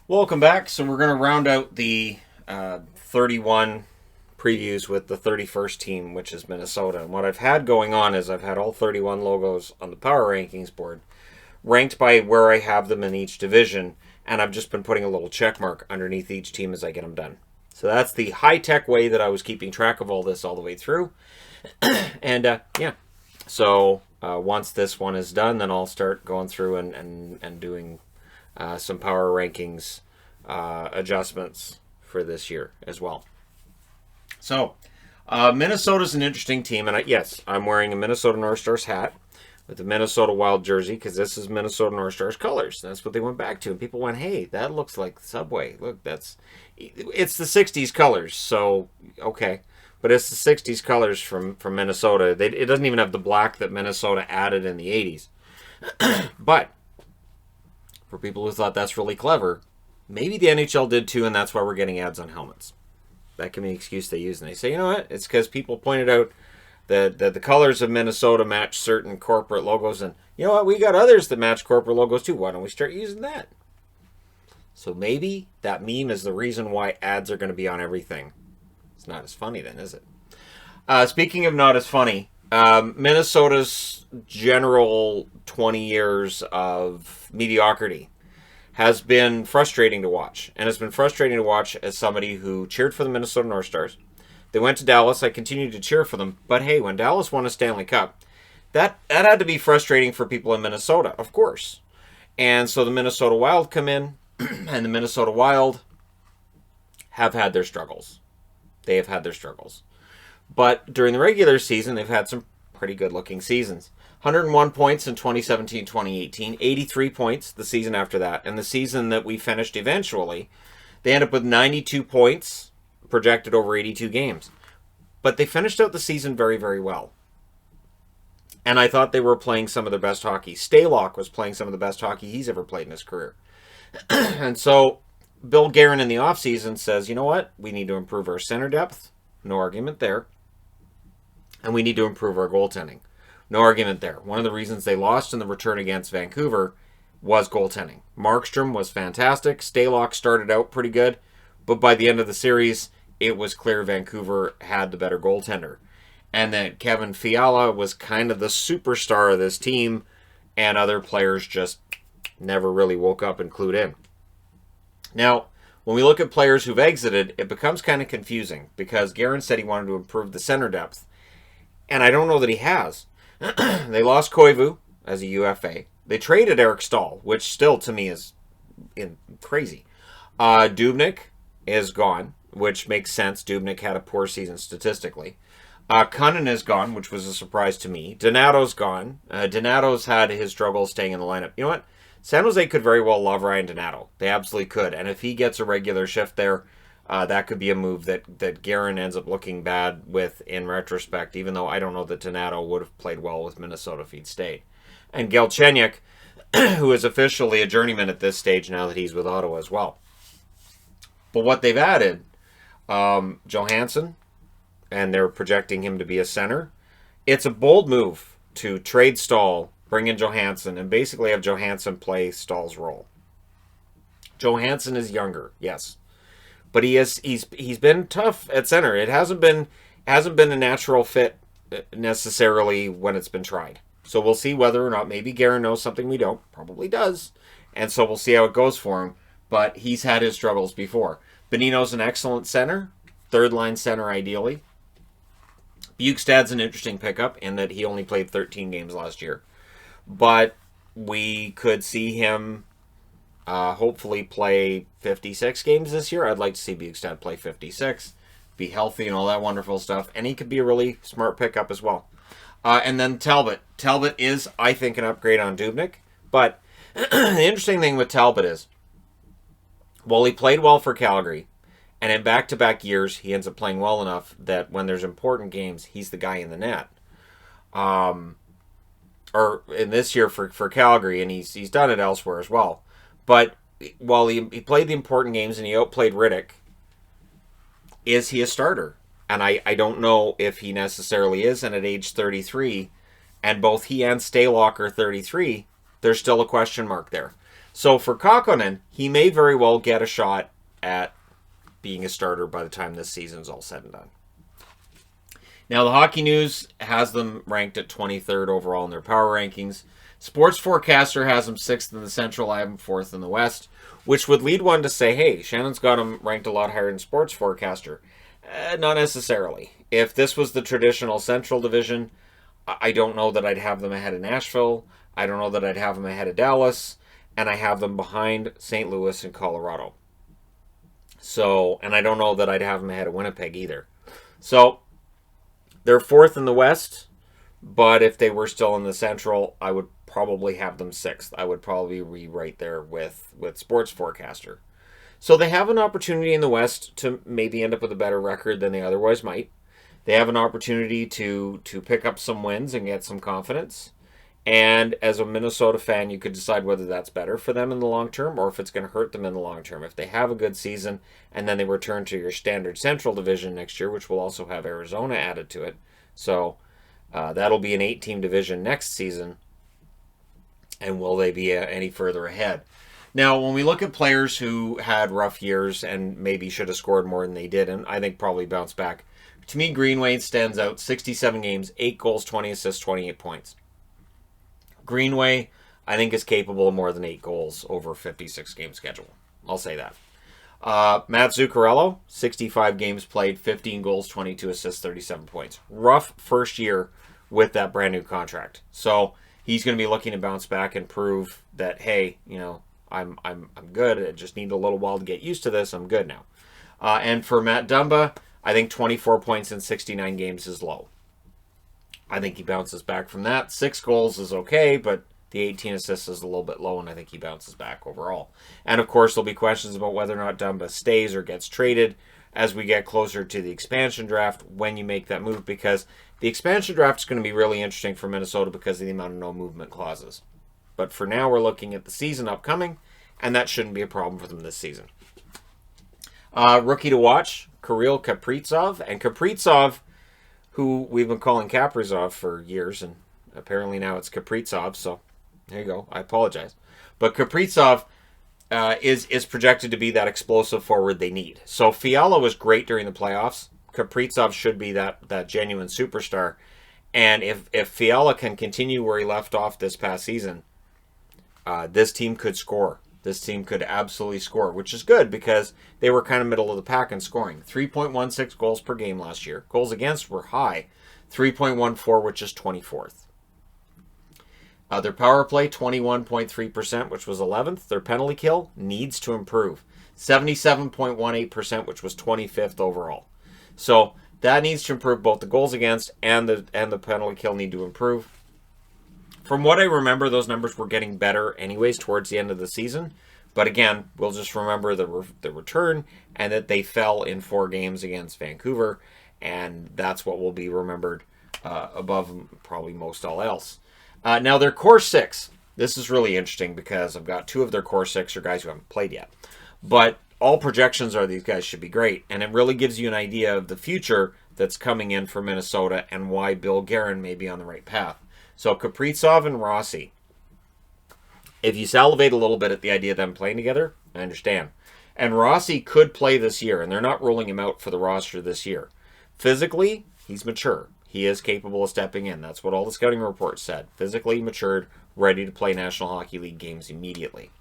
Welcome back. So we're going to round out the 31 previews with the 31st team, which is Minnesota. And what I've had going on is I've had all 31 logos on the power rankings board ranked by where I have them in each division, and I've just been putting a little check mark underneath each team as I get them done. So that's the high-tech way that I was keeping track of all this all the way through. And yeah, so once this one is done, then I'll start going through and doing some power rankings adjustments for this year as well. So Minnesota's an interesting team, and yes, I'm wearing a Minnesota North Stars hat with the Minnesota Wild jersey because this is Minnesota North Stars colors. That's what they went back to, and people went, "Hey, that looks like Subway. Look, it's the '60s colors." So okay, but it's the '60s colors from Minnesota. It doesn't even have the black that Minnesota added in the '80s. But for people who thought that's really clever, maybe the NHL did too, and that's why we're getting ads on helmets. That can be an excuse they use, and they say, you know what? It's because people pointed out that the colors of Minnesota match certain corporate logos, and you know what? We got others that match corporate logos too. Why don't we start using that? So maybe that meme is the reason why ads are going to be on everything. It's not as funny then, is it? Speaking of not as funny, Minnesota's general 20 years of mediocrity has been frustrating to watch. And it's been frustrating to watch as somebody who cheered for the Minnesota North Stars. They went to Dallas. I continued to cheer for them. But hey, when Dallas won a Stanley Cup, that had to be frustrating for people in Minnesota, of course. And so the Minnesota Wild come in, and the Minnesota Wild have had their struggles. They have had their struggles. But during the regular season, they've had some pretty good-looking seasons. 101 points in 2017-2018, 83 points the season after that. And the season that we finished eventually, they ended up with 92 points projected over 82 games. But they finished out the season very, very well. And I thought they were playing some of their best hockey. Stalock was playing some of the best hockey he's ever played in his career. And so Bill Guerin in the offseason says, you know what? We need to improve our center depth. No argument there. And we need to improve our goaltending. No argument there. One of the reasons they lost in the return against Vancouver was goaltending. Markstrom was fantastic. Stalock started out pretty good. But by the end of the series, it was clear Vancouver had the better goaltender. And that Kevin Fiala was kind of the superstar of this team, and other players just never really woke up and clued in. Now, when we look at players who've exited, it becomes kind of confusing because Guerin said he wanted to improve the center depth. And I don't know that he has. They lost Koivu as a UFA. They traded Eric Stahl, which still to me is crazy. Dubnyk is gone, which makes sense. Dubnyk had a poor season statistically. Cunnin is gone, which was a surprise to me. Donato's gone. Donato's had his struggles staying in the lineup. You know what? San Jose could very well love Ryan Donato. They absolutely could. And if he gets a regular shift there, that could be a move that Guerin ends up looking bad with in retrospect, even though I don't know that Donato would have played well with Minnesota if he'd stayed. And Galchenyuk, who is officially a journeyman at this stage now that he's with Ottawa as well. But what they've added, Johansson, and they're projecting him to be a center. It's a bold move to trade Stahl, bring in Johansson, and basically have Johansson play Stahl's role. Johansson is younger, yes. But he's been tough at center. It hasn't been a natural fit necessarily when it's been tried. So we'll see whether or not maybe Guerin knows something we don't. Probably does. And so we'll see how it goes for him. But he's had his struggles before. Benino's an excellent center. Third line center ideally. Bukestad's an interesting pickup in that he only played 13 games last year. But we could see him hopefully play 56 games this year. I'd like to see Bukestad play 56, be healthy and all that wonderful stuff. And he could be a really smart pickup as well. And then Talbot. Talbot is, I think, an upgrade on Dubnyk. But the interesting thing with Talbot is, while he played well for Calgary, and in back-to-back years, he ends up playing well enough that when there's important games, he's the guy in the net. Or in this year for Calgary, and he's done it elsewhere as well. But while he played the important games and he outplayed Riddick, is he a starter? And I don't know if he necessarily is. And at age 33, and both he and Stalock are 33, there's still a question mark there. So for Kokkonen, he may very well get a shot at being a starter by the time this season's all said and done. Now, the Hockey News has them ranked at 23rd overall in their power rankings. Sports Forecaster has them 6th in the Central, I have them 4th in the West, which would lead one to say, hey, Shannon's got them ranked a lot higher than Sports Forecaster. Not necessarily. If this was the traditional Central Division, I don't know that I'd have them ahead of Nashville. I don't know that I'd have them ahead of Dallas. And I have them behind St. Louis and Colorado. So, and I don't know that I'd have them ahead of Winnipeg either. So, they're 4th in the West, but if they were still in the Central, I would probably have them 6th. I would probably be right there with Sports Forecaster. So they have an opportunity in the West to maybe end up with a better record than they otherwise might. They have an opportunity to pick up some wins and get some confidence. And as a Minnesota fan, you could decide whether that's better for them in the long term or if it's going to hurt them in the long term. If they have a good season and then they return to your standard Central Division next year, which will also have Arizona added to it. So that'll be an 8-team division next season. And will they be any further ahead? Now, when we look at players who had rough years and maybe should have scored more than they did, and I think probably bounced back, to me, Greenway stands out. 67 games, 8 goals, 20 assists, 28 points. Greenway, I think, is capable of more than 8 goals over a 56-game schedule. I'll say that. Matt Zuccarello, 65 games played, 15 goals, 22 assists, 37 points. Rough first year with that brand new contract. So he's going to be looking to bounce back and prove that, hey, you know, I'm good. I just need a little while to get used to this. I'm good now. And for Matt Dumba, I think 24 points in 69 games is low. I think he bounces back from that. 6 goals is okay, but the 18 assists is a little bit low, and I think he bounces back overall. And, of course, there'll be questions about whether or not Dumba stays or gets traded as we get closer to the expansion draft when you make that move, because the expansion draft is going to be really interesting for Minnesota because of the amount of no-movement clauses. But for now, we're looking at the season upcoming, and that shouldn't be a problem for them this season. Rookie to watch, Karil Kapritsov. And Kapritsov, who we've been calling Kaprizzov for years, and apparently now it's Kapritsov, so there you go. I apologize. But Kapritsov is projected to be that explosive forward they need. So Fiala was great during the playoffs. Kapritsov should be that genuine superstar. And if Fiala can continue where he left off this past season, this team could score. This team could absolutely score, which is good because they were kind of middle of the pack in scoring. 3.16 goals per game last year. Goals against were high. 3.14, which is 24th. Their power play, 21.3%, which was 11th. Their penalty kill needs to improve. 77.18%, which was 25th overall. So that needs to improve. Both the goals against and the penalty kill need to improve. From what I remember, those numbers were getting better anyways towards the end of the season. But again, we'll just remember the return and that they fell in 4 games against Vancouver. And that's what will be remembered above probably most all else. Now, their core 6. This is really interesting because I've got 2 of their core 6 are guys who haven't played yet. But all projections are these guys should be great. And it really gives you an idea of the future that's coming in for Minnesota and why Bill Guerin may be on the right path. So Capricsov and Rossi. If you salivate a little bit at the idea of them playing together, I understand. And Rossi could play this year, and they're not ruling him out for the roster this year. Physically, he's mature. He is capable of stepping in. That's what all the scouting reports said. Physically matured, ready to play National Hockey League games immediately.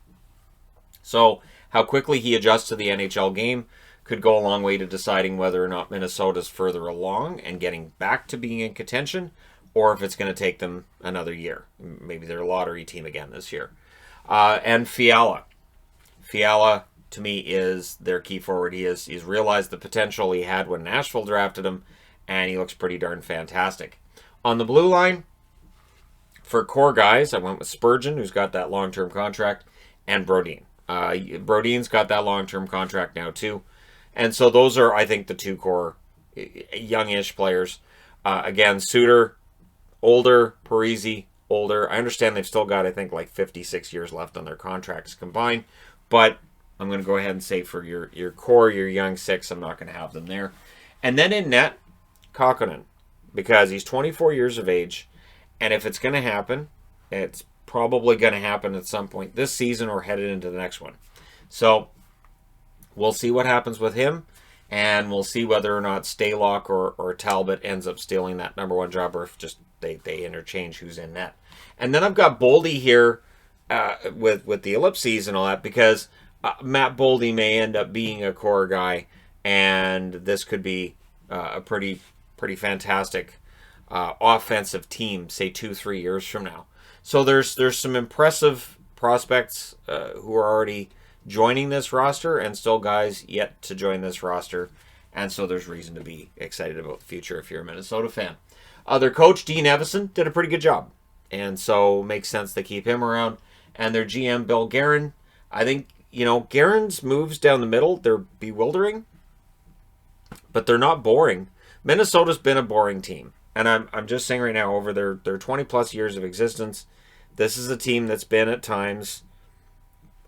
So how quickly he adjusts to the NHL game could go a long way to deciding whether or not Minnesota's further along and getting back to being in contention, or if it's going to take them another year. Maybe they're a lottery team again this year. And Fiala. Fiala, to me, is their key forward. He's realized the potential he had when Nashville drafted him, and he looks pretty darn fantastic. On the blue line, for core guys, I went with Spurgeon, who's got that long-term contract, and Brodin. Brodin's got that long-term contract now, too. And so those are, I think, the 2 core youngish players. Again, Suter, older, Parise, older. I understand they've still got, I think, like 56 years left on their contracts combined. But I'm going to go ahead and say for your core, your young 6, I'm not going to have them there. And then in net, Kokkonen. Because he's 24 years of age. And if it's going to happen, it's probably going to happen at some point this season or headed into the next one. So we'll see what happens with him, and we'll see whether or not Staylock or Talbot ends up stealing that number 1 job, or if just they interchange who's in net. And then I've got Boldy here with the ellipses and all that, because Matt Boldy may end up being a core guy, and this could be a pretty fantastic offensive team, say 2-3 years from now. So there's some impressive prospects who are already joining this roster, and still guys yet to join this roster, and so there's reason to be excited about the future if you're a Minnesota fan. Their coach, Dean Evison, did a pretty good job, and so it makes sense to keep him around. And their GM, Bill Guerin, I think, Guerin's moves down the middle, they're bewildering, but they're not boring. Minnesota's been a boring team, and I'm just saying right now, over their 20-plus years of existence, this is a team that's been at times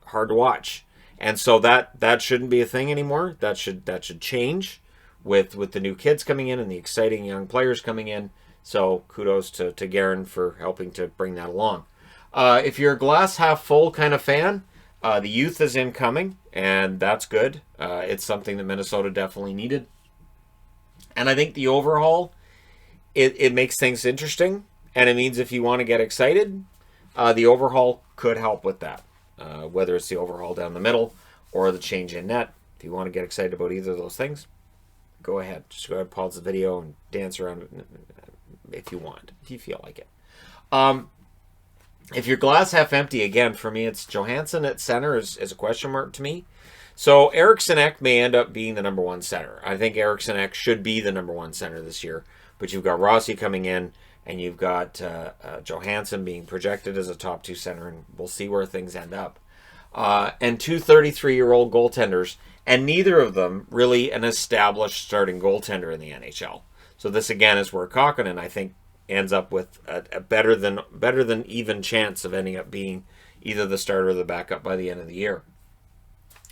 hard to watch. And so that shouldn't be a thing anymore. That should change with the new kids coming in and the exciting young players coming in. So kudos to Guerin for helping to bring that along. If you're a glass half full kind of fan, the youth is incoming, and that's good. It's something that Minnesota definitely needed. And I think the overhaul, it makes things interesting, and it means if you want to get excited, the overhaul could help with that. Whether it's the overhaul down the middle or the change in net. If you want to get excited about either of those things, go ahead. Just go ahead and pause the video and dance around if you want, if you feel like it. If you're glass half empty, again, for me, it's Johansson at center is a question mark to me. So Eriksson Ek may end up being the number 1 center. I think Eriksson Ek should be the number 1 center this year. But you've got Rossi coming in, and you've got Johansson being projected as a top 2 center, and we'll see where things end up. And 2 33-year-old goaltenders, and neither of them really an established starting goaltender in the NHL. So this, again, is where Kokkonen, I think, ends up with a better than even chance of ending up being either the starter or the backup by the end of the year.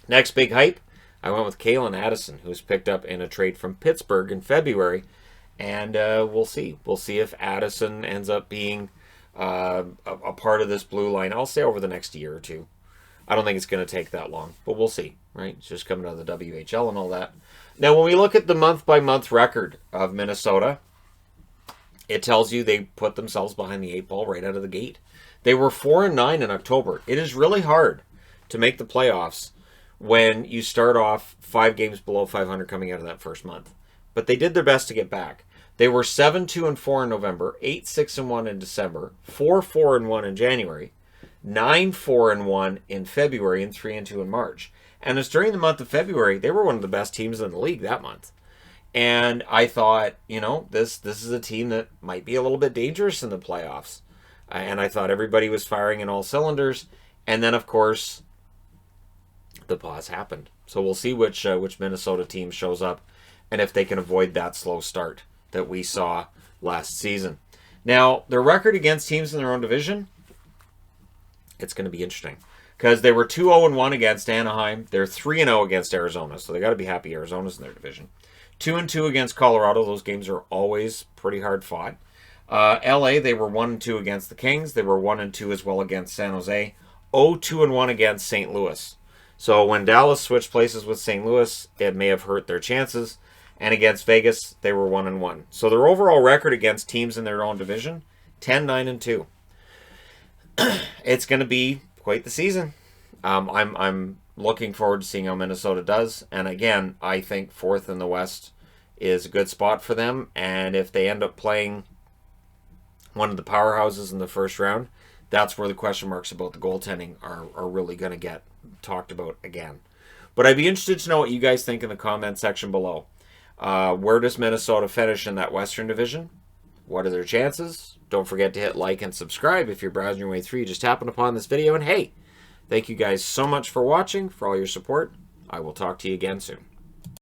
Next big hype, I went with Kailyn Addison, who was picked up in a trade from Pittsburgh in February. And we'll see. We'll see if Addison ends up being a part of this blue line. I'll say over the next year or two. I don't think it's going to take that long, but we'll see, right? It's just coming out of the WHL and all that. Now, when we look at the month-by-month record of Minnesota, it tells you they put themselves behind the 8 ball right out of the gate. They were 4-9 in October. It is really hard to make the playoffs when you start off 5 games below 500 coming out of that first month. But they did their best to get back. They were 7-2-4 in November, 8-6-1 in December, 4-4-1 in January, 9-4-1 in February, and 3-2 in March. And it's during the month of February, they were one of the best teams in the league that month. And I thought, this is a team that might be a little bit dangerous in the playoffs. And I thought everybody was firing in all cylinders. And then, of course, the pause happened. So we'll see which Minnesota team shows up and if they can avoid that slow start that we saw last season. Now, their record against teams in their own division, it's going to be interesting. Because they were 2-0-1 against Anaheim. They're 3-0 against Arizona. So they got to be happy Arizona's in their division. 2-2 against Colorado. Those games are always pretty hard fought. LA, they were 1-2 against the Kings. They were 1-2 as well against San Jose. 0-2-1 against St. Louis. So when Dallas switched places with St. Louis, it may have hurt their chances. And against Vegas, they were 1-1. So their overall record against teams in their own division, 10-9-2. It's going to be quite the season. I'm looking forward to seeing how Minnesota does. And again, I think 4th in the West is a good spot for them. And if they end up playing one of the powerhouses in the first round, that's where the question marks about the goaltending are really going to get talked about again. But I'd be interested to know what you guys think in the comment section below. Where does Minnesota finish in that Western Division? What are their chances? Don't forget to hit like and subscribe if you're browsing your way through. You just happened upon this video. And hey, thank you guys so much for watching, for all your support. I will talk to you again soon.